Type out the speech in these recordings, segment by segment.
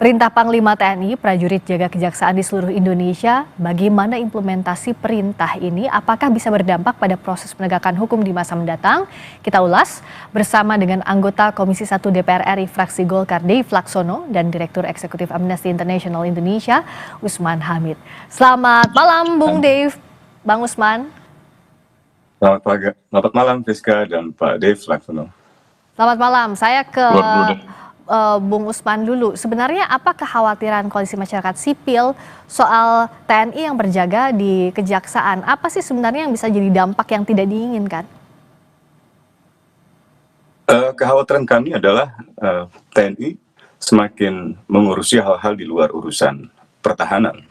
Perintah Panglima TNI, prajurit jaga kejaksaan di seluruh Indonesia, bagaimana implementasi perintah ini? Apakah bisa berdampak pada proses penegakan hukum di masa mendatang? Kita ulas bersama dengan anggota Komisi 1 DPR RI fraksi Golkar Dave Laksono dan Direktur Eksekutif Amnesty International Indonesia, Usman Hamid. Selamat malam, Bung Dave, Bang Usman. Selamat malam, Fiska dan Pak Dave Laksono. Selamat malam, saya ke Bung Usman dulu. Sebenarnya apa kekhawatiran koalisi masyarakat sipil soal TNI yang berjaga di kejaksaan? Apa sih sebenarnya yang bisa jadi dampak yang tidak diinginkan? Kekhawatiran kami adalah TNI semakin mengurusi hal-hal di luar urusan pertahanan.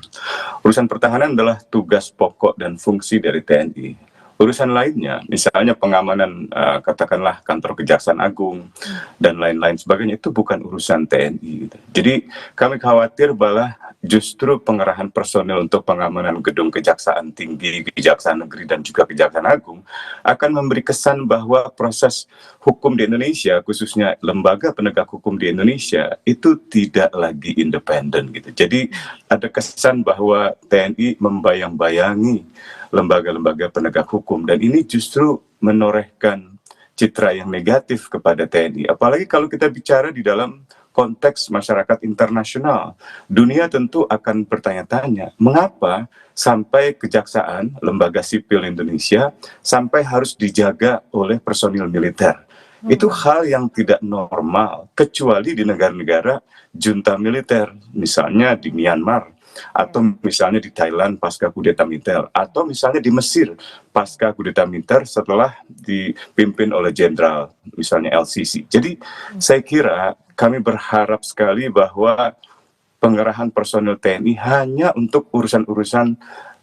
Urusan pertahanan adalah tugas pokok dan fungsi dari TNI. Urusan lainnya, misalnya pengamanan katakanlah kantor Kejaksaan Agung dan lain-lain sebagainya, itu bukan urusan TNI. Jadi kami khawatir bahwa justru pengerahan personel untuk pengamanan gedung Kejaksaan Tinggi, Kejaksaan Negeri dan juga Kejaksaan Agung akan memberi kesan bahwa proses hukum di Indonesia, khususnya lembaga penegak hukum di Indonesia, itu tidak lagi independen gitu. Jadi ada kesan bahwa TNI membayang-bayangi lembaga-lembaga penegak hukum, dan ini justru menorehkan citra yang negatif kepada TNI. Apalagi kalau kita bicara di dalam konteks masyarakat internasional, dunia tentu akan bertanya-tanya, mengapa sampai kejaksaan, lembaga sipil Indonesia, sampai harus dijaga oleh personil militer. Itu hal yang tidak normal, kecuali di negara-negara junta militer, misalnya di Myanmar, atau misalnya di Thailand pasca kudeta militer, atau misalnya di Mesir pasca kudeta militer setelah dipimpin oleh jenderal misalnya LCC. Jadi saya kira kami berharap sekali bahwa pengerahan personel TNI hanya untuk urusan-urusan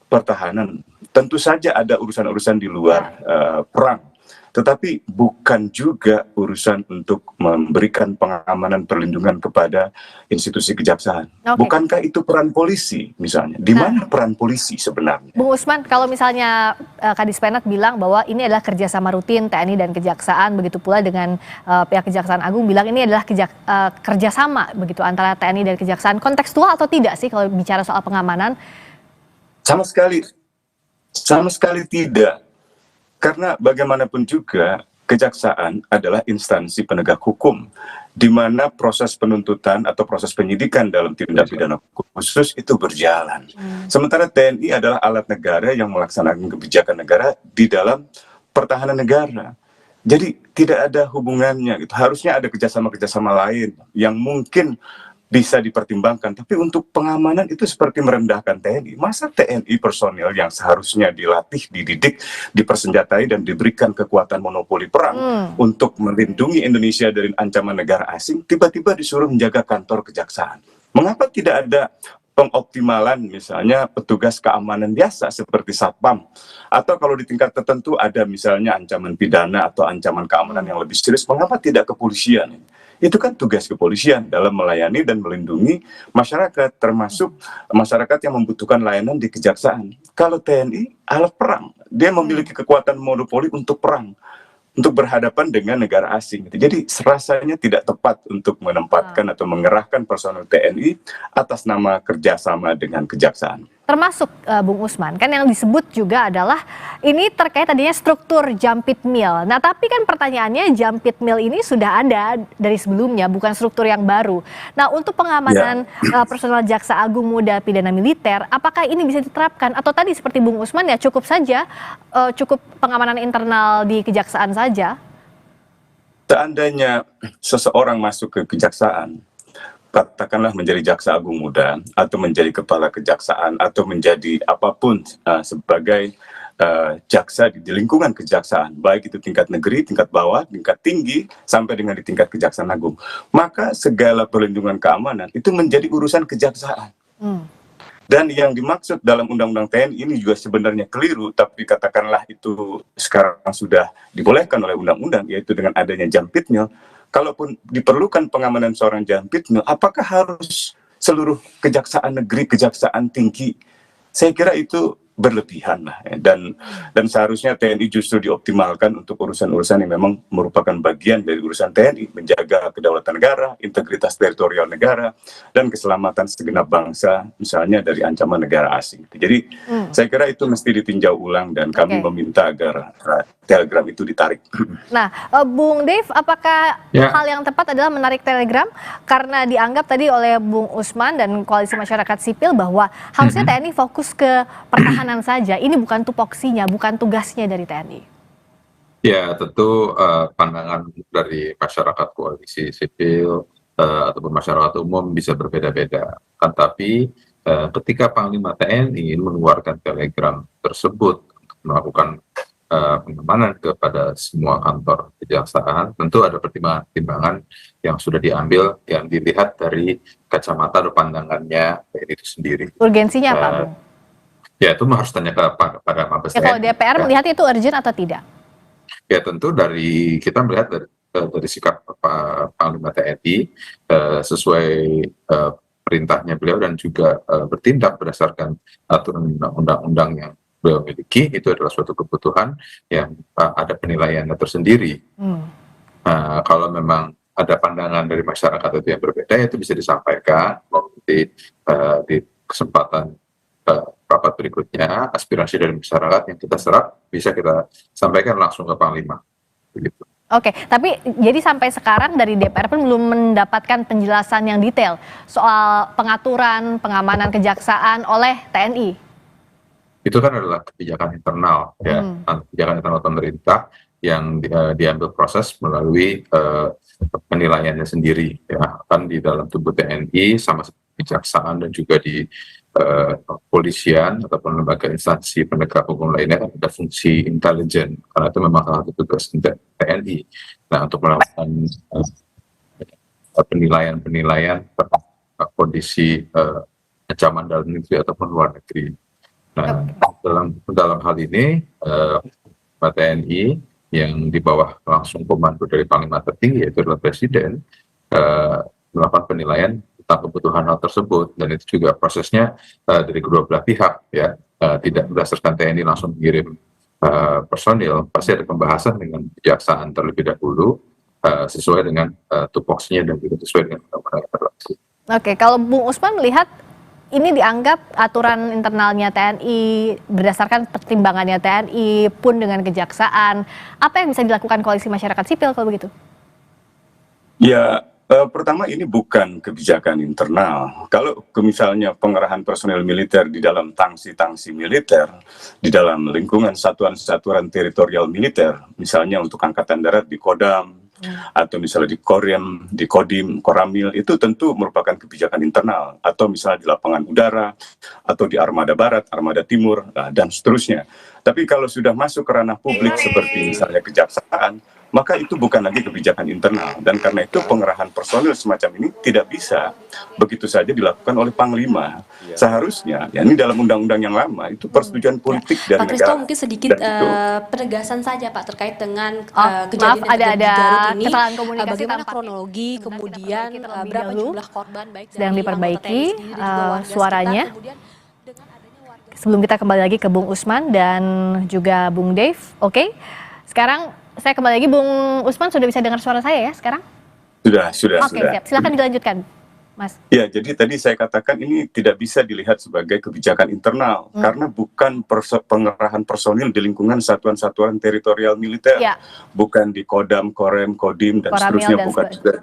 pertahanan. Tentu saja ada urusan-urusan di luar perang, tetapi bukan juga urusan untuk memberikan pengamanan perlindungan kepada institusi kejaksaan. Bukankah itu peran polisi misalnya? Di mana peran polisi sebenarnya? Bung Usman, kalau misalnya Kadis Penat bilang bahwa ini adalah kerjasama rutin TNI dan Kejaksaan, begitu pula dengan pihak Kejaksaan Agung bilang ini adalah kerjasama begitu antara TNI dan Kejaksaan. Kontekstual atau tidak sih kalau bicara soal pengamanan? Sama sekali tidak. Karena bagaimanapun juga kejaksaan adalah instansi penegak hukum, di mana proses penuntutan atau proses penyidikan dalam tindak pidana khusus itu berjalan. Sementara TNI adalah alat negara yang melaksanakan kebijakan negara di dalam pertahanan negara. Jadi tidak ada hubungannya, gitu. Harusnya ada kerjasama-kerjasama lain yang mungkin bisa dipertimbangkan, tapi untuk pengamanan itu seperti merendahkan TNI. Masa TNI personil yang seharusnya dilatih, dididik, dipersenjatai dan diberikan kekuatan monopoli perang untuk melindungi Indonesia dari ancaman negara asing, tiba-tiba disuruh menjaga kantor kejaksaan. Mengapa tidak ada pengoptimalan misalnya petugas keamanan biasa seperti Satpam, atau kalau di tingkat tertentu ada misalnya ancaman pidana atau ancaman keamanan yang lebih serius, mengapa tidak kepolisian? Itu kan tugas kepolisian dalam melayani dan melindungi masyarakat, termasuk masyarakat yang membutuhkan layanan di kejaksaan. Kalau TNI alat perang, dia memiliki kekuatan monopoli untuk perang, untuk berhadapan dengan negara asing. Jadi rasanya tidak tepat untuk menempatkan atau mengerahkan personel TNI atas nama kerjasama dengan kejaksaan. Termasuk Bung Usman, kan yang disebut juga adalah ini terkait tadinya struktur Jampit Mil. Nah tapi kan pertanyaannya Jampit Mil ini sudah ada dari sebelumnya, bukan struktur yang baru. Nah untuk pengamanan personel Jaksa Agung Muda Pidana Militer, apakah ini bisa diterapkan? Atau tadi seperti Bung Usman ya cukup saja, cukup pengamanan internal di kejaksaan saja? Seandainya seseorang masuk ke kejaksaan, katakanlah menjadi jaksa agung muda atau menjadi kepala kejaksaan atau menjadi apapun sebagai jaksa di lingkungan kejaksaan, baik itu tingkat negeri, tingkat bawah, tingkat tinggi, sampai dengan di tingkat kejaksaan agung, maka segala perlindungan keamanan itu menjadi urusan kejaksaan. Dan yang dimaksud dalam Undang-Undang TNI ini juga sebenarnya keliru, tapi katakanlah itu sekarang sudah dibolehkan oleh undang-undang, yaitu dengan adanya Jampitmil. Kalaupun diperlukan pengamanan seorang Jampitmil, apakah harus seluruh kejaksaan negeri, kejaksaan tinggi? Saya kira itu berlebihan lah ya. Dan seharusnya TNI justru dioptimalkan untuk urusan-urusan yang memang merupakan bagian dari urusan TNI, menjaga kedaulatan negara, integritas teritorial negara, dan keselamatan segenap bangsa, misalnya dari ancaman negara asing. Jadi saya kira itu mesti ditinjau ulang dan kami meminta agar Telegram itu ditarik. Nah, Bung Dave, apakah hal yang tepat adalah menarik Telegram karena dianggap tadi oleh Bung Usman dan Koalisi Masyarakat Sipil bahwa harusnya TNI fokus ke pertahanan saja, ini bukan tupoksinya, bukan tugasnya dari TNI. Ya, tentu pandangan dari masyarakat koalisi sipil ataupun masyarakat umum bisa berbeda-beda. Kan tapi ketika Panglima TNI mengeluarkan telegram tersebut untuk melakukan pengamanan kepada semua kantor kejaksaan, tentu ada pertimbangan-pertimbangan yang sudah diambil, yang dilihat dari kacamata atau pandangannya TNI itu sendiri. Urgensinya apa, Bung? Ya, itu harus tanya kepada Mabes TNI. Kalau DPR melihat itu urgent atau tidak? Ya, tentu kita melihat dari sikap Panglima TNI sesuai perintahnya beliau dan juga bertindak berdasarkan aturan undang-undang yang beliau miliki, itu adalah suatu kebutuhan yang ada penilaiannya tersendiri. Kalau memang ada pandangan dari masyarakat itu yang berbeda, itu bisa disampaikan di kesempatan rapat berikutnya. Aspirasi dari masyarakat yang kita serap bisa kita sampaikan langsung ke Panglima. Begitu. Oke, tapi jadi sampai sekarang dari DPR pun belum mendapatkan penjelasan yang detail soal pengaturan pengamanan kejaksaan oleh TNI. Itu kan adalah kebijakan internal, ya, kebijakan internal pemerintah yang diambil proses melalui penilaiannya sendiri, ya, kan di dalam tubuh TNI sama kejaksaan dan juga di kepolisian ataupun lembaga instansi penegak hukum lainnya kan ada fungsi intelijen, karena itu memang salah satu tugas TNI. Nah, untuk melakukan penilaian kondisi ancaman dalam negeri ataupun luar negeri. Nah, dalam hal ini TNI yang di bawah langsung komando dari Panglima tertinggi, yaitu adalah Presiden, melakukan penilaian tentang kebutuhan hal tersebut, dan itu juga prosesnya dari kedua belah pihak, ya, tidak berdasarkan TNI langsung mengirim personil, pasti ada pembahasan dengan kejaksaan terlebih dahulu sesuai dengan tupoksinya dan juga sesuai dengan undang-undang yang berlaku. Oke, kalau Bung Usman melihat ini dianggap aturan internalnya TNI, berdasarkan pertimbangannya TNI pun dengan kejaksaan, apa yang bisa dilakukan Koalisi Masyarakat Sipil kalau begitu? Ya, pertama ini bukan kebijakan internal. Kalau misalnya pengerahan personel militer di dalam tangsi-tangsi militer, di dalam lingkungan satuan-satuan teritorial militer, misalnya untuk Angkatan Darat di Kodam, atau misalnya di Korem, di Kodim, Koramil, itu tentu merupakan kebijakan internal, atau misalnya di lapangan udara, atau di Armada Barat, Armada Timur, dan seterusnya. Tapi kalau sudah masuk ke ranah publik seperti misalnya kejaksaan, maka itu bukan lagi kebijakan internal, dan karena itu pengerahan personil semacam ini tidak bisa begitu saja dilakukan oleh Panglima. Seharusnya, ya, ini dalam undang-undang yang lama itu persetujuan politik dari Pak negara. Kristo, mungkin sedikit penegasan saja Pak terkait dengan maaf, kejadian ada Garut ini. kesalahan komunikasi. Bagaimana kronologi, kemudian berapa jumlah korban baik sedang dari diperbaiki suaranya. Sebelum kita kembali lagi ke Bung Usman dan juga Bung Dave, oke? Sekarang saya kembali lagi, Bung Usman sudah bisa dengar suara saya ya sekarang? Sudah. Oke, siap. Silakan dilanjutkan, Mas. Ya, jadi tadi saya katakan ini tidak bisa dilihat sebagai kebijakan internal karena bukan pengerahan personil di lingkungan satuan-satuan teritorial militer, bukan di Kodam, Korem, Kodim dan seterusnya, bukan juga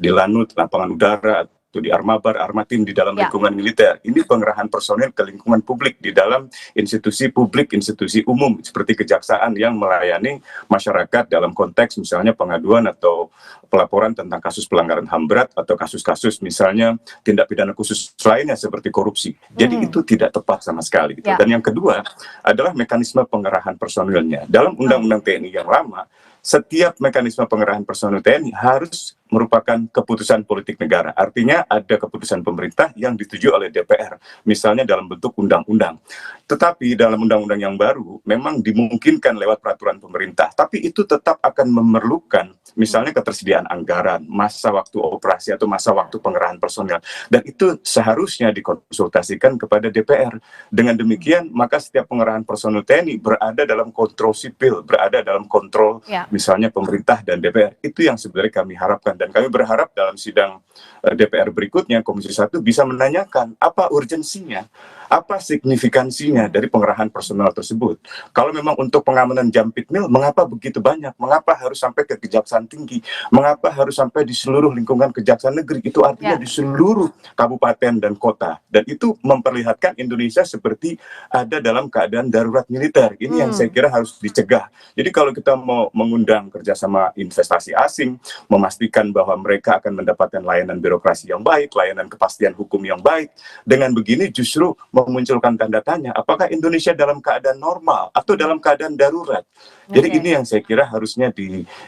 di Lanut, lapangan udara, atau di Armabar, Armatim di dalam lingkungan militer. Ini pengerahan personil ke lingkungan publik di dalam institusi publik, institusi umum seperti kejaksaan yang melayani masyarakat dalam konteks misalnya pengaduan atau pelaporan tentang kasus pelanggaran HAM berat atau kasus-kasus misalnya tindak pidana khusus lainnya seperti korupsi. Jadi itu tidak tepat sama sekali. Gitu. Dan yang kedua adalah mekanisme pengerahan personilnya. Dalam Undang-Undang TNI yang lama, setiap mekanisme pengerahan personil TNI harus merupakan keputusan politik negara. Artinya ada keputusan pemerintah yang disetujui oleh DPR, misalnya dalam bentuk undang-undang. Tetapi dalam undang-undang yang baru memang dimungkinkan lewat peraturan pemerintah, tapi itu tetap akan memerlukan misalnya ketersediaan anggaran, masa waktu operasi atau masa waktu pengerahan personel. Dan itu seharusnya dikonsultasikan kepada DPR. Dengan demikian, maka setiap pengerahan personel TNI berada dalam kontrol sipil, berada dalam kontrol misalnya pemerintah dan DPR. Itu yang sebenarnya kami harapkan, dan kami berharap dalam sidang DPR berikutnya Komisi 1 bisa menanyakan apa urgensinya, apa signifikansinya dari pengerahan personel tersebut. Kalau memang untuk pengamanan Jampit Mil, mengapa begitu banyak? Mengapa harus sampai ke Kejaksaan Tinggi? Mengapa harus sampai di seluruh lingkungan Kejaksaan Negeri? Itu artinya di seluruh kabupaten dan kota. Dan itu memperlihatkan Indonesia seperti ada dalam keadaan darurat militer. Ini yang saya kira harus dicegah. Jadi kalau kita mau mengundang kerjasama investasi asing, memastikan bahwa mereka akan mendapatkan layanan birokrasi yang baik, layanan kepastian hukum yang baik, dengan begini justru memunculkan tanda tanya, apakah Indonesia dalam keadaan normal atau dalam keadaan darurat? Jadi ini yang saya kira harusnya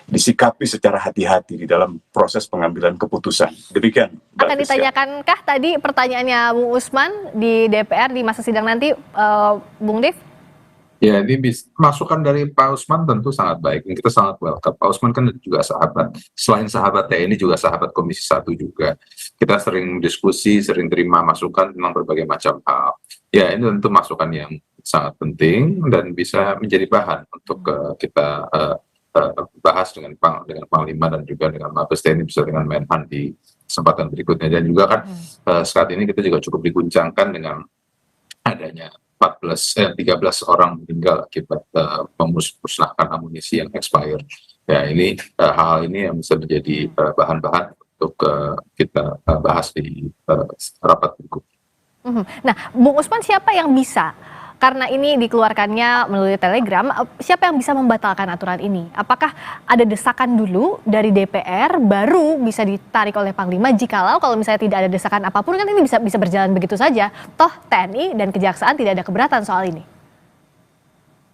disikapi secara hati-hati di dalam proses pengambilan keputusan. Demikian. Akan ditanyakankah tadi pertanyaannya Bung Usman di DPR di masa sidang nanti, Bung Dev? Ya, ini masukan dari Pak Usman tentu sangat baik. Kita sangat welcome. Pak Usman kan juga sahabat. Selain sahabat TNI juga sahabat Komisi 1 juga. Kita sering diskusi, sering terima masukan tentang berbagai macam hal. Ya, ini tentu masukan yang sangat penting dan bisa menjadi bahan untuk kita bahas dengan Panglima dan juga dengan Mabes TNI, bisa dengan Menhan di kesempatan berikutnya. Dan juga kan saat ini kita juga cukup diguncangkan dengan adanya 13 orang meninggal akibat memusnahkan amunisi yang expired. Ya, ini hal ini yang bisa menjadi bahan-bahan untuk kita bahas di rapat berikut. Nah, Bung Usman, siapa yang bisa? Karena ini dikeluarkannya melalui Telegram, siapa yang bisa membatalkan aturan ini? Apakah ada desakan dulu dari DPR baru bisa ditarik oleh Panglima? Jikalau kalau misalnya tidak ada desakan apapun, kan ini bisa berjalan begitu saja. Toh TNI dan Kejaksaan tidak ada keberatan soal ini.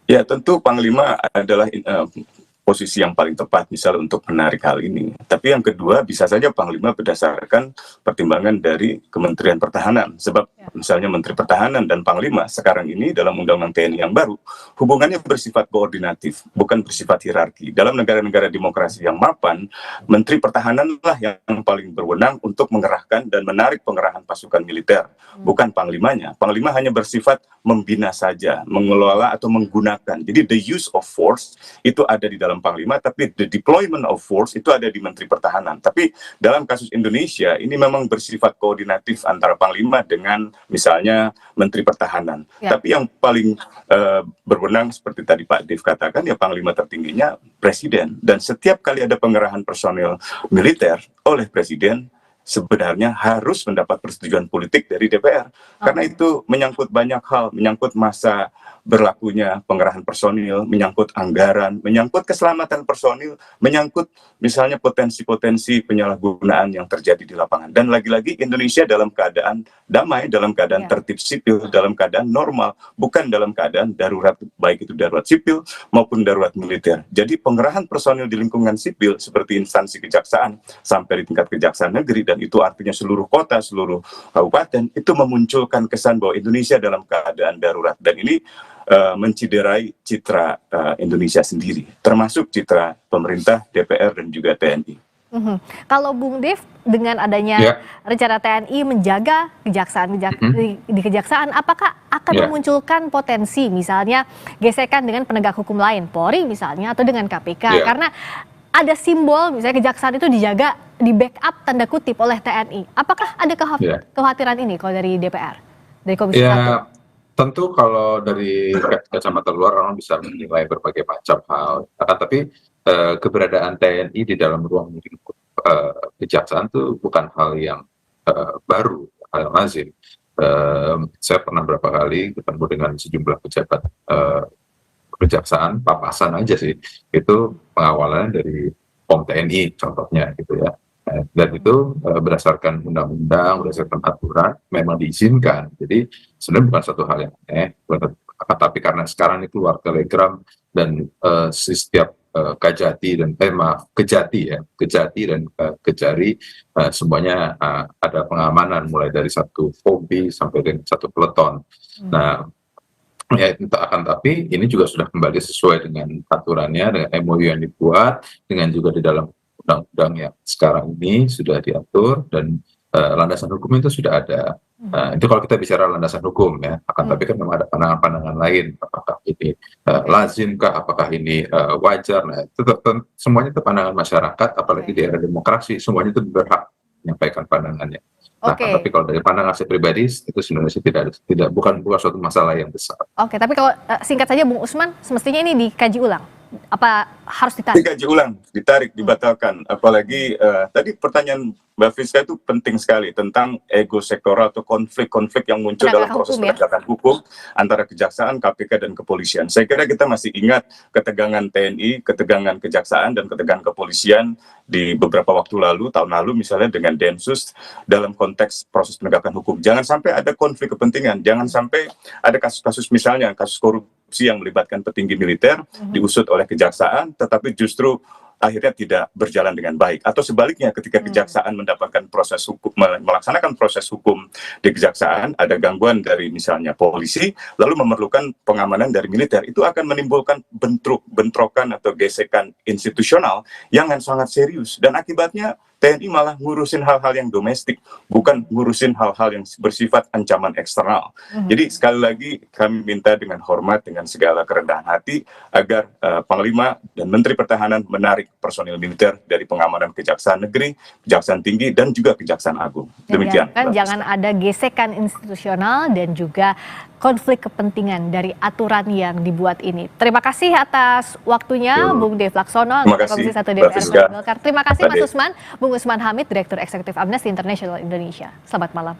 Ya, tentu Panglima adalah posisi yang paling tepat misalnya untuk menarik hal ini. Tapi yang kedua, bisa saja Panglima berdasarkan pertimbangan dari Kementerian Pertahanan. Sebab misalnya Menteri Pertahanan dan Panglima sekarang ini dalam Undang-Undang TNI yang baru, hubungannya bersifat koordinatif, bukan bersifat hierarki. Dalam negara-negara demokrasi yang mapan, Menteri Pertahanan lah yang paling berwenang untuk mengerahkan dan menarik pengerahan pasukan militer, bukan Panglimanya. Panglima hanya bersifat membina saja, mengelola atau menggunakan. Jadi the use of force itu ada di dalam Panglima, tapi the deployment of force itu ada di Menteri Pertahanan. Tapi dalam kasus Indonesia, ini memang bersifat koordinatif antara Panglima dengan misalnya Menteri Pertahanan. Tapi yang paling berwenang seperti tadi Pak Dev katakan, ya Panglima tertingginya Presiden. Dan setiap kali ada pengerahan personil militer oleh Presiden, sebenarnya harus mendapat persetujuan politik dari DPR. Karena itu menyangkut banyak hal, menyangkut masa berlakunya pengerahan personil, menyangkut anggaran, menyangkut keselamatan personil, menyangkut misalnya potensi-potensi penyalahgunaan yang terjadi di lapangan. Dan lagi-lagi Indonesia dalam keadaan damai, dalam keadaan tertib sipil, dalam keadaan normal, bukan dalam keadaan darurat, baik itu darurat sipil maupun darurat militer. Jadi pengerahan personil di lingkungan sipil seperti instansi kejaksaan sampai di tingkat kejaksaan negeri, dan itu artinya seluruh kota, seluruh kabupaten, itu memunculkan kesan bahwa Indonesia dalam keadaan darurat. Dan ini menciderai citra Indonesia sendiri, termasuk citra pemerintah, DPR, dan juga TNI. Kalau Bung Dev, dengan adanya rencana TNI menjaga kejaksaan di kejaksaan, apakah akan memunculkan potensi misalnya gesekan dengan penegak hukum lain, Polri misalnya, atau dengan KPK? Karena ada simbol misalnya kejaksaan itu dijaga, di backup tanda kutip oleh TNI. Apakah ada kekhawatiran ini kalau dari DPR, dari Komisi 1? Tentu kalau dari kacamata luar orang bisa menilai berbagai macam hal, tapi keberadaan TNI di dalam ruang lingkup kejaksaan itu bukan hal yang baru, hal yang lazim. Saya pernah berapa kali ketemu dengan sejumlah pejabat kejaksaan, papasan aja sih, itu pengawalannya dari POM TNI contohnya gitu ya. Dan itu berdasarkan undang-undang, berdasarkan aturan, memang diizinkan. Jadi sebenarnya bukan satu hal yang aneh, tapi karena sekarang ini keluar Telegram dan setiap Kajati dan Kejati dan Kejari, semuanya ada pengamanan mulai dari satu kompi sampai dengan satu peleton. Nah, ya akan tapi ini juga sudah kembali sesuai dengan aturannya, dengan MOU yang dibuat, dengan juga di dalam undang-undang yang sekarang ini sudah diatur, dan landasan hukum itu sudah ada. Itu kalau kita bicara landasan hukum ya, akan tapi kan memang ada pandangan-pandangan lain, apakah ini lazimkah, apakah ini wajar. Nah, itu semuanya itu pandangan masyarakat, apalagi di era demokrasi, semuanya itu berhak menyampaikan pandangannya. Nah, tapi kalau dari pandangan saya pribadi itu sebenarnya tidak bukan suatu masalah yang besar. Oke, tapi kalau singkat saja Bung Usman, semestinya ini dikaji ulang. Apa harus ditarik? Dikaji ulang, ditarik, dibatalkan. Apalagi tadi pertanyaan Mbak Friska itu penting sekali tentang ego sektoral atau konflik-konflik yang muncul dalam proses penegakan hukum antara kejaksaan, KPK, dan kepolisian. Saya kira kita masih ingat ketegangan TNI, ketegangan kejaksaan, dan ketegangan kepolisian di beberapa waktu lalu, tahun lalu misalnya dengan Densus dalam konteks proses penegakan hukum. Jangan sampai ada konflik kepentingan, jangan sampai ada kasus-kasus misalnya kasus korupsi yang melibatkan petinggi militer diusut oleh kejaksaan, tetapi justru akhirnya tidak berjalan dengan baik, atau sebaliknya ketika kejaksaan mendapatkan proses hukum, melaksanakan proses hukum di kejaksaan, ada gangguan dari misalnya polisi, lalu memerlukan pengamanan dari militer, itu akan menimbulkan bentrokan atau gesekan institusional yang sangat serius, dan akibatnya TNI malah ngurusin hal-hal yang domestik, bukan ngurusin hal-hal yang bersifat ancaman eksternal. Jadi sekali lagi kami minta dengan hormat, dengan segala kerendahan hati, agar Panglima dan Menteri Pertahanan menarik personil militer dari pengamanan Kejaksaan Negeri, Kejaksaan Tinggi, dan juga Kejaksaan Agung. Demikian. Kan jangan ada gesekan institusional dan juga konflik kepentingan dari aturan yang dibuat ini. Terima kasih atas waktunya Bung Dev Laksono, Komisi 1 DPR Partai Golkar. Terima kasih Mas Usman, Bung Usman Hamid, Direktur Eksekutif Amnesty International Indonesia. Selamat malam.